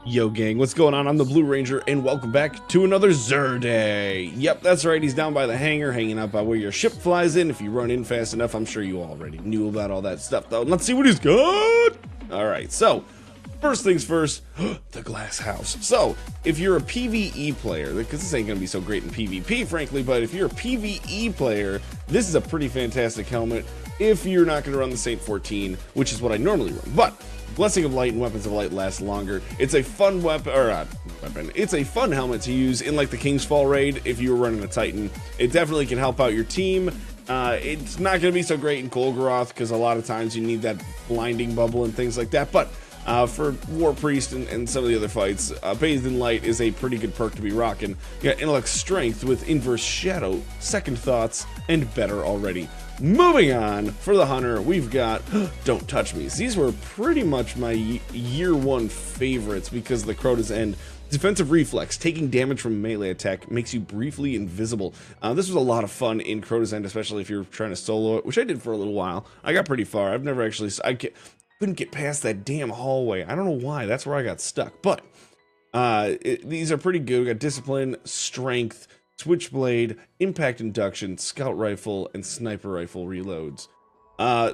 Yo gang, what's going on? I'm the Blue Ranger and welcome back to another Zerde. Yep, that's right, he's down by the hangar, hanging out by where your ship flies in. If you run in fast enough, I'm sure you already knew about all that stuff though. Let's see what he's got! Alright, so, first things first, the Glasshouse. So, if you're a PvE player, because this ain't gonna be so great in PvP frankly, but if you're a PvE player, this is a pretty fantastic helmet if you're not gonna run the Saint 14, which is what I normally run. But Blessing of Light and Weapons of Light last longer. It's a fun it's a fun helmet to use in like the King's Fall raid if you were running a Titan. It definitely can help out your team. It's not going to be so great in Golgoroth because a lot of times you need that blinding bubble and things like that. But for War Priest and some of the other fights, Bathed in Light is a pretty good perk to be rocking. You got Intellect Strength with Inverse Shadow, Second Thoughts, and Better already. Moving on, for the Hunter, we've got Don't Touch Me. These were pretty much my year one favorites because of the Crota's End. Defensive Reflex, taking damage from a melee attack makes you briefly invisible. This was a lot of fun in Crota's End, especially if you're trying to solo it, which I did for a little while. I got pretty far. I've never actually, couldn't get past that damn hallway. I don't know why, that's where I got stuck. But these are pretty good. We got Discipline, Strength, Switchblade, Impact Induction, Scout Rifle, and Sniper Rifle reloads.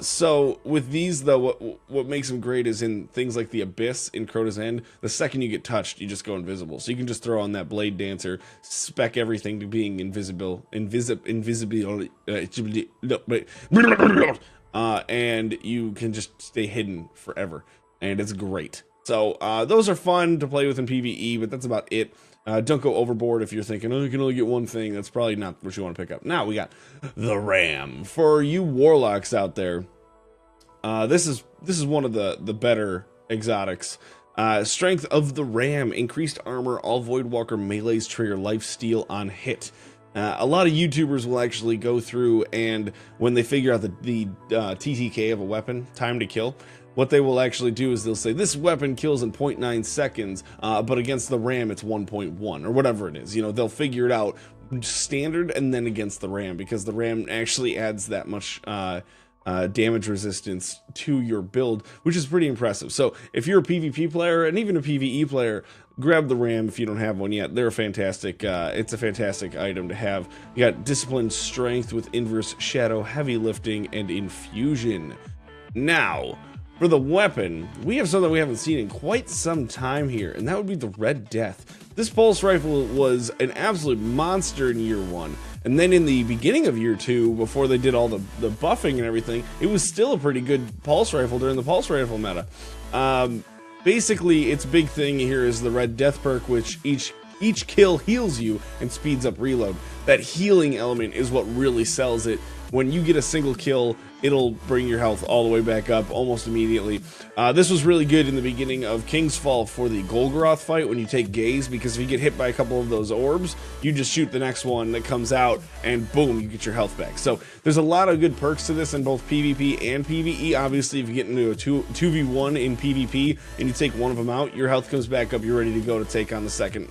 So with these though, what makes them great is in things like the Abyss in Crota's End, the second you get touched, you just go invisible. So you can just throw on that Blade Dancer, spec everything to being invisible, and you can just stay hidden forever, and it's great. So those are fun to play with in PvE, but that's about it. Don't go overboard if you're thinking, oh, you can only get one thing. That's probably not what you want to pick up. Now we got the Ram. For you Warlocks out there, this is one of the better exotics. Strength of the Ram, increased armor, all Voidwalker melees trigger lifesteal on hit. A lot of YouTubers will actually go through and when they figure out the TTK of a weapon, time to kill, what they will actually do is they'll say this weapon kills in 0.9 seconds, but against the Ram it's 1.1 or whatever it is. You know, they'll figure it out standard and then against the Ram because the Ram actually adds that much damage resistance to your build, which is pretty impressive. So if you're a PvP player and even a PvE player, grab the Ram if you don't have one yet. They're a fantastic, it's a fantastic item to have. You got Discipline, Strength with Inverse Shadow, Heavy Lifting, and Infusion. Now, for the weapon, we have something we haven't seen in quite some time here, and that would be the Red Death. This pulse rifle was an absolute monster in year one, and then in the beginning of year two, before they did all the buffing and everything, it was still a pretty good pulse rifle during the pulse rifle meta. Basically, its big thing here is the Red Death perk, which each kill heals you and speeds up reload. That healing element is what really sells it. When you get a single kill, it'll bring your health all the way back up almost immediately. This was really good in the beginning of King's Fall for the Golgoroth fight when you take Gaze, because if you get hit by a couple of those orbs, you just shoot the next one that comes out and boom, you get your health back. So there's a lot of good perks to this in both PvP and PvE. Obviously, if you get into a 2v1 in PvP and you take one of them out, your health comes back up, you're ready to go to take on the second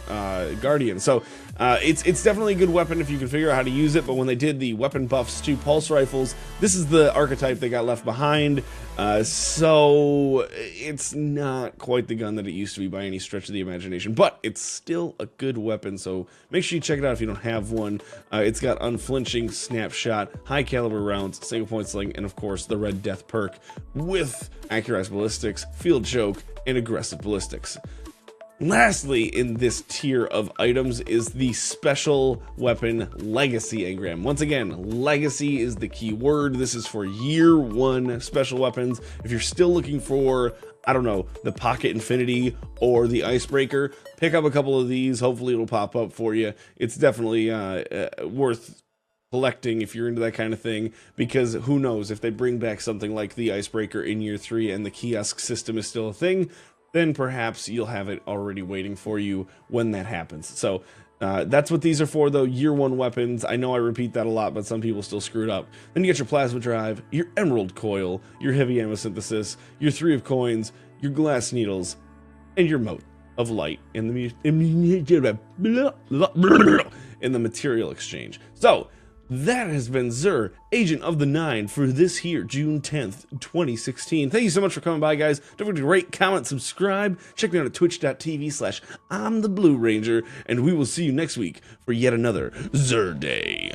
Guardian. So it's definitely a good weapon if you can figure out how to use it, but when they did the weapon buffs to pulse rifles, this is the archetype they got left behind, so it's not quite the gun that it used to be by any stretch of the imagination, but it's still a good weapon, so make sure you check it out if you don't have one. It's got unflinching snapshot, high caliber rounds, single point sling, and of course the Red Death perk with accurized ballistics, field choke, and aggressive ballistics. Lastly, in this tier of items is the special weapon Legacy Engram. Once again, Legacy is the key word. This is for year one special weapons. If you're still looking for, I don't know, the Pocket Infinity or the Icebreaker, pick up a couple of these. Hopefully it'll pop up for you. It's definitely worth collecting if you're into that kind of thing, because who knows, if they bring back something like the Icebreaker in year 3 and the kiosk system is still a thing, then perhaps you'll have it already waiting for you when that happens. So that's what these are for though, year one weapons. I know I repeat that a lot, but some people still screw it up. Then you get your Plasma Drive, your Emerald Coil, your Heavy Ammo Synthesis, your 3 of Coins, your Glass Needles, and your Mote of Light in the Material Exchange. So That has been Zur, Agent of the Nine, for this here June 10th, 2016. Thank you so much for coming by, guys. Don't forget to rate, comment, subscribe. Check me out at twitch.tv/I'm the Blue Ranger, and we will see you next week for yet another Zur Day.